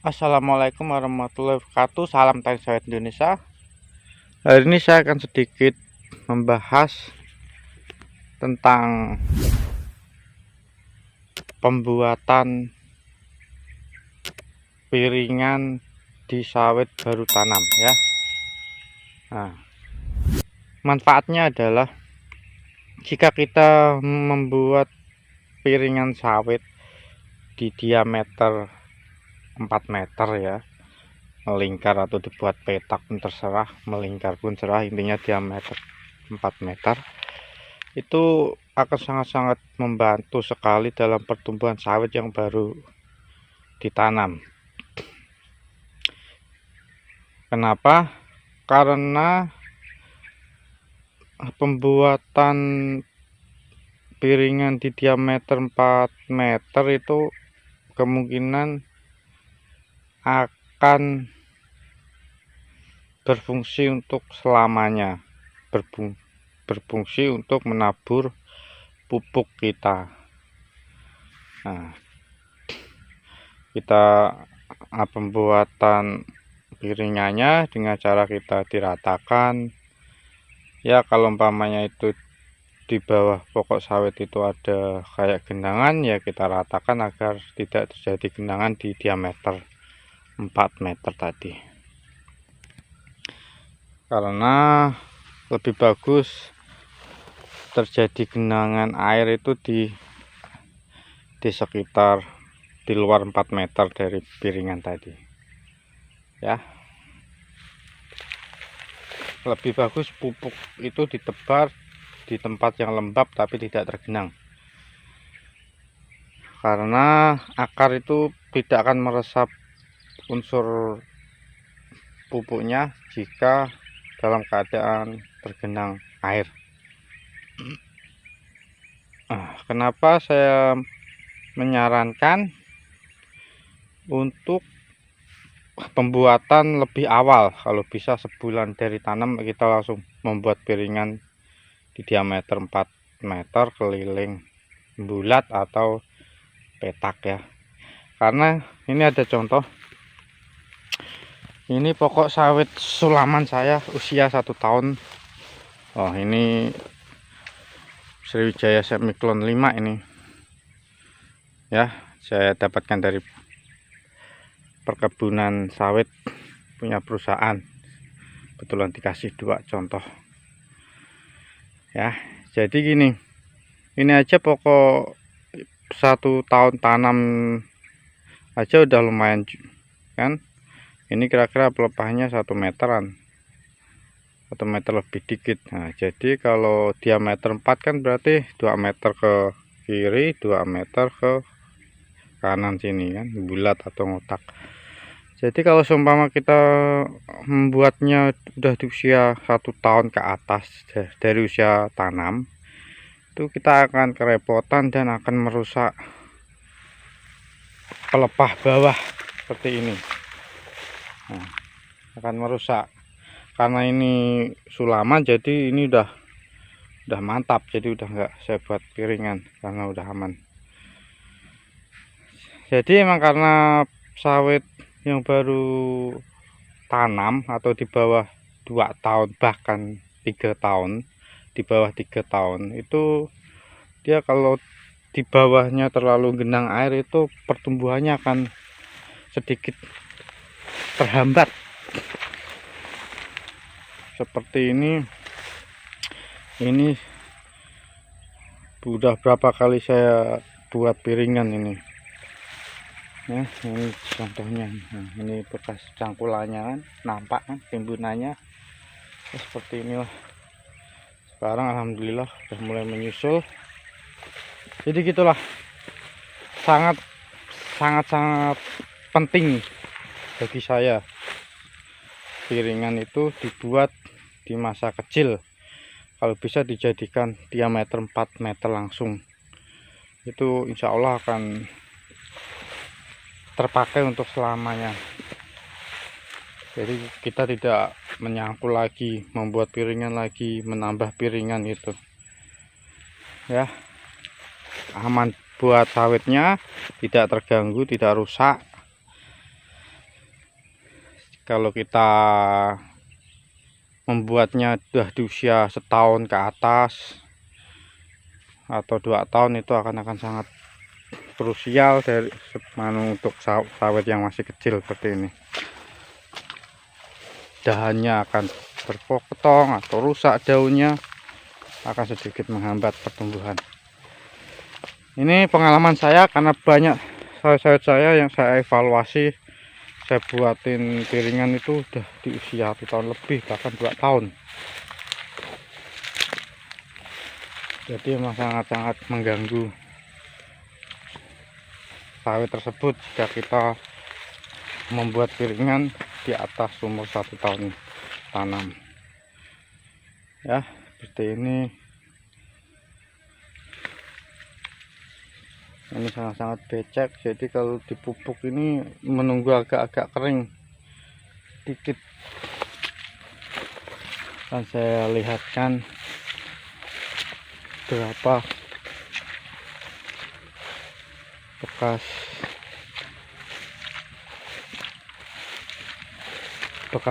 Assalamualaikum warahmatullahi wabarakatuh. Salam tani sawit Indonesia. Hari ini saya akan sedikit membahas tentang pembuatan piringan di sawit baru tanam ya. Nah, manfaatnya adalah jika kita membuat piringan sawit di diameter 4 meter ya, melingkar atau dibuat petak pun terserah, melingkar pun terserah, intinya diameter 4 meter itu akan sangat-sangat membantu sekali dalam pertumbuhan sawit yang baru ditanam. Kenapa? Karena pembuatan piringan di diameter 4 meter itu kemungkinan akan berfungsi untuk selamanya, berfungsi untuk menabur pupuk kita. Nah, kita pembuatan piringannya dengan cara kita diratakan ya. Kalau umpamanya itu di bawah pokok sawit itu ada kayak genangan ya, kita ratakan agar tidak terjadi genangan di diameter 4 meter tadi, karena lebih bagus terjadi genangan air itu di sekitar di luar 4 meter dari piringan tadi ya. Lebih bagus pupuk itu ditebar di tempat yang lembab tapi tidak tergenang, karena akar itu tidak akan meresap unsur pupuknya jika dalam keadaan tergenang air. Kenapa saya menyarankan untuk pembuatan lebih awal? Kalau bisa sebulan dari tanam kita langsung membuat piringan di diameter 4 meter keliling bulat atau petak ya. Karena ini ada contoh, ini pokok sawit sulaman saya usia 1 tahun. Oh, ini Sriwijaya Semiklon 5 ini ya, saya dapatkan dari perkebunan sawit punya perusahaan, kebetulan dikasih 2 contoh ya. Jadi gini, ini aja pokok 1 tahun tanam aja udah lumayan kan. Ini kira-kira pelepahnya 1 meteran, 1 meter lebih dikit. Nah, jadi kalau diameter 4 kan berarti 2 meter ke kiri, 2 meter ke kanan sini kan, bulat atau ngotak. Jadi kalau seumpama kita membuatnya udah di usia 1 tahun ke atas dari usia tanam, itu kita akan kerepotan dan akan merusak pelepah bawah seperti ini. Nah, akan merusak karena ini sulaman, jadi ini udah mantap, jadi udah enggak saya buat piringan karena udah aman. Jadi emang karena sawit yang baru tanam atau di bawah 2 tahun bahkan 3 tahun, di bawah 3 tahun itu dia kalau di bawahnya terlalu genang air itu pertumbuhannya akan sedikit terhambat seperti ini. Ini udah berapa kali saya buat piringan ini ya. Ini contohnya. Nah, ini bekas cangkulannya kan, nampak kan timbunannya ya, seperti inilah. Sekarang alhamdulillah sudah mulai menyusul. Jadi gitulah, sangat penting bagi saya piringan itu dibuat di masa kecil. Kalau bisa dijadikan diameter 4 meter langsung, itu insya Allah akan terpakai untuk selamanya. Jadi kita tidak menyangkul lagi, membuat piringan lagi, menambah piringan itu ya. Aman buat sawitnya, tidak terganggu, tidak rusak. kalau kita membuatnya sudah di usia setahun ke atas atau 2 tahun, itu akan sangat krusial dari untuk sawit yang masih kecil seperti ini. Dahannya akan berpotong atau rusak, daunnya akan sedikit menghambat pertumbuhan. Ini pengalaman saya karena banyak sawit saya yang saya evaluasi, saya buatin piringan itu udah di usia 1 tahun lebih, bahkan 2 tahun. Jadi memang sangat-sangat mengganggu sawit tersebut jika kita membuat piringan di atas umur 1 tahun tanam. Ya, seperti ini. Ini sangat-sangat becek, jadi kalau dipupuk ini menunggu agak-agak kering dikit. Dan saya lihatkan berapa bekas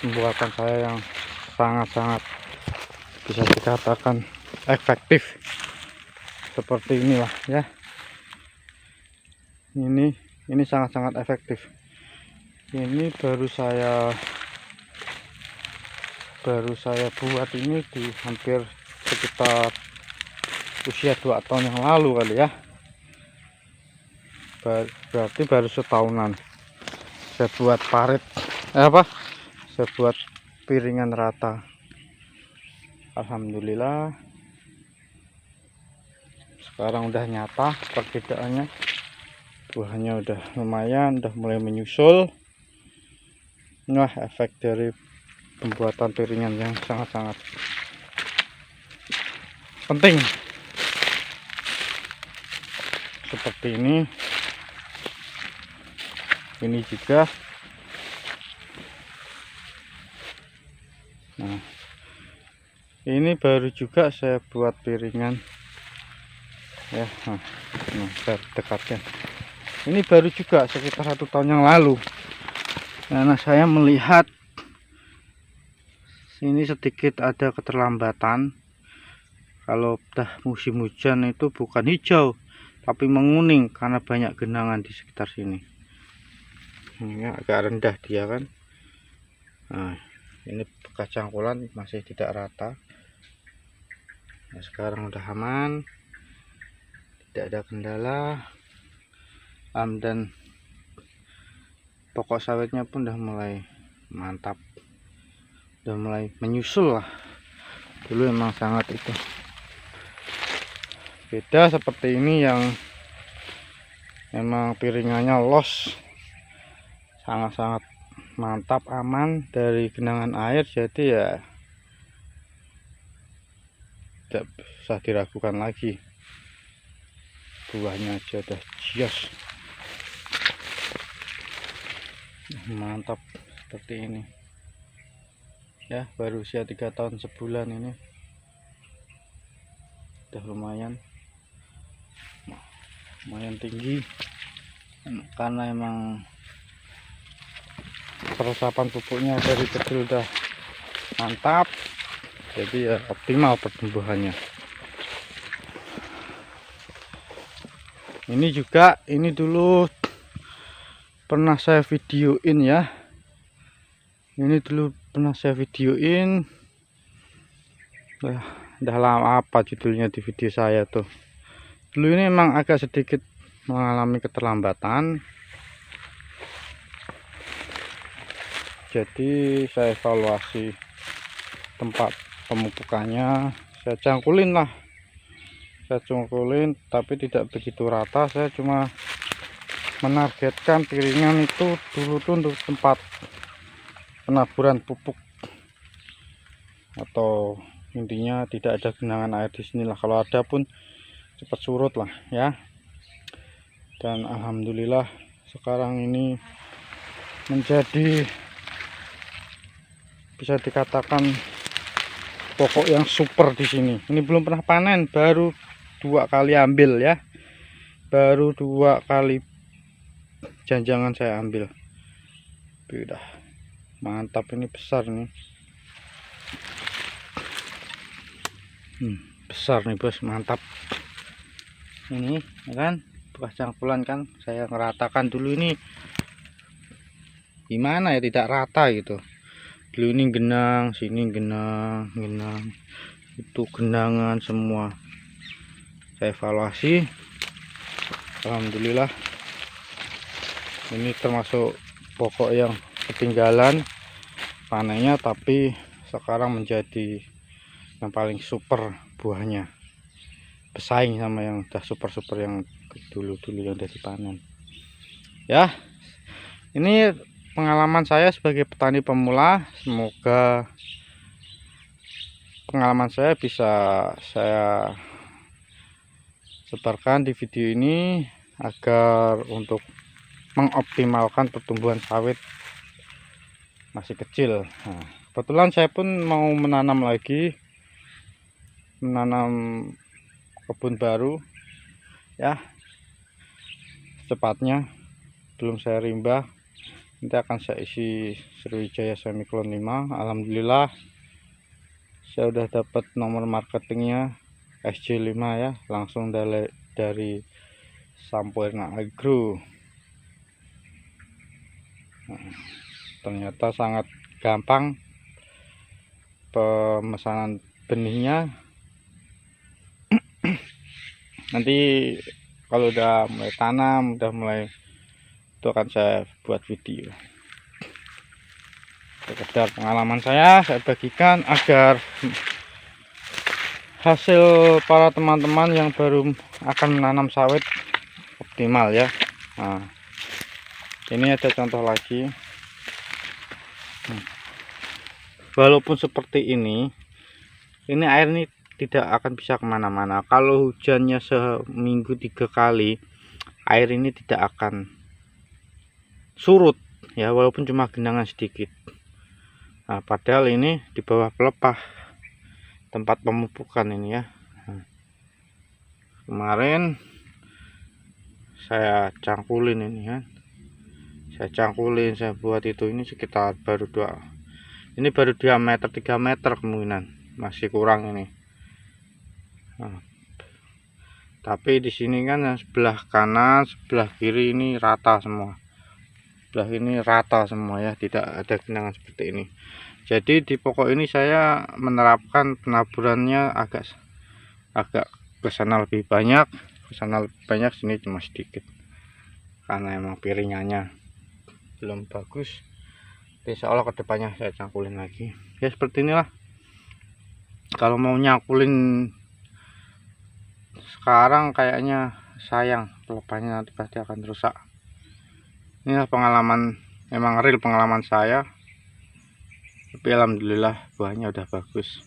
pembuatan saya yang sangat-sangat bisa dikatakan efektif seperti inilah ya. Ini sangat-sangat efektif. Ini baru saya buat ini di hampir sekitar usia 2 tahun yang lalu kali ya. Berarti baru setahunan saya buat parit saya buat piringan rata. Alhamdulillah sekarang udah nyata perbedaannya. Buahnya udah lumayan, udah mulai menyusul. Nah, efek dari pembuatan piringan yang sangat-sangat penting seperti ini. Ini juga. Nah, ini baru juga saya buat piringan ya. Nah, saya dekatkan. Ini baru juga sekitar 1 tahun yang lalu, karena saya melihat sini sedikit ada keterlambatan. Kalau udah musim hujan itu bukan hijau tapi menguning karena banyak genangan di sekitar sini. Ini agak rendah dia kan. Nah, ini bekas cangkulan masih tidak rata. Nah, sekarang udah aman, tidak ada kendala. Dan pokok sawitnya pun udah mulai mantap, udah mulai menyusul lah. Dulu emang sangat itu beda seperti ini yang memang piringannya los, sangat-sangat mantap, aman dari genangan air. Jadi ya tidak usah diragukan lagi, buahnya aja udah jios, mantap seperti ini ya. Baru usia 3 tahun sebulan ini udah lumayan tinggi karena emang peresapan pupuknya dari kecil udah mantap, jadi ya optimal pertumbuhannya. Ini juga, ini dulu pernah saya videoin ya. Ini dulu pernah saya videoin. Udah lama apa judulnya di video saya tuh. Dulu ini memang agak sedikit mengalami keterlambatan. Jadi saya evaluasi tempat pemupukannya. Saya cangkulin lah. Saya cangkulin tapi tidak begitu rata. Saya cuma menargetkan piringan itu dulu tuh untuk tempat penaburan pupuk, atau intinya tidak ada genangan air di sinilah. Kalau ada pun cepat surut lah ya. Dan alhamdulillah sekarang ini menjadi bisa dikatakan pokok yang super di sini. Ini belum pernah panen, baru 2 kali ambil ya, baru 2 kali janjangan saya ambil. Udah Mantap, ini besar nih. Besar nih bos, mantap. Ini ya kan bekas cangkulan kan, saya ngeratakan dulu ini. Gimana ya, tidak rata gitu. Dulu ini genang, sini genang, itu genangan semua. Saya evaluasi, alhamdulillah ini termasuk pokok yang ketinggalan panennya, tapi sekarang menjadi yang paling super buahnya, bersaing sama yang udah super yang dulu yang udah dipanen ya. Ini pengalaman saya sebagai petani pemula, semoga pengalaman saya bisa saya sebarkan di video ini agar untuk mengoptimalkan pertumbuhan sawit masih kecil. Nah, kebetulan saya pun mau menanam kebun baru ya, secepatnya. Belum saya rimba, nanti akan saya isi Sriwijaya Semiklon 5. Alhamdulillah saya udah dapat nomor marketingnya SJ5 ya, langsung dari Sampurna Agro. Nah, ternyata sangat gampang pemesanan benihnya. Nanti kalau udah mulai tanam, udah mulai, itu akan saya buat video. Sekedar pengalaman saya bagikan agar hasil para teman-teman yang baru akan menanam sawit optimal ya. Nah, ini ada contoh lagi. Walaupun seperti ini air ini tidak akan bisa kemana-mana. Kalau hujannya seminggu 3 kali, air ini tidak akan surut ya, walaupun cuma genangan sedikit. Nah, padahal ini di bawah pelepah tempat pemupukan ini ya. Nah, kemarin saya cangkulin ini ya, saya buat itu. Ini sekitar baru baru diameter 3 meter, kemungkinan masih kurang ini. Nah, tapi di sini kan yang sebelah kanan, sebelah kiri ini rata semua. Sebelah ini rata semua ya, tidak ada genangan seperti ini. Jadi di pokok ini saya menerapkan penaburannya agak ke sana lebih banyak, sini cuma sedikit. Karena emang piringannya belum bagus. Insya Allah kedepannya saya cangkulin lagi. Ya seperti inilah. Kalau mau nyangkulin sekarang kayaknya sayang, pelepahnya nanti pasti akan rusak. Inilah pengalaman, emang real pengalaman saya. Tapi alhamdulillah buahnya udah bagus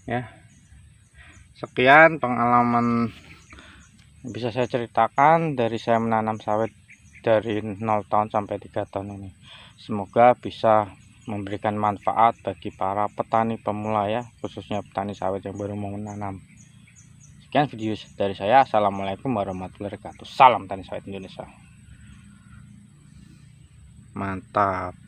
ya. Sekian pengalaman yang bisa saya ceritakan dari saya menanam sawit dari 0 tahun sampai 3 tahun ini. Semoga bisa memberikan manfaat bagi para petani pemula ya, khususnya petani sawit yang baru mau menanam. Sekian video dari saya. Assalamualaikum warahmatullahi wabarakatuh. Salam tani sawit Indonesia. Mantap.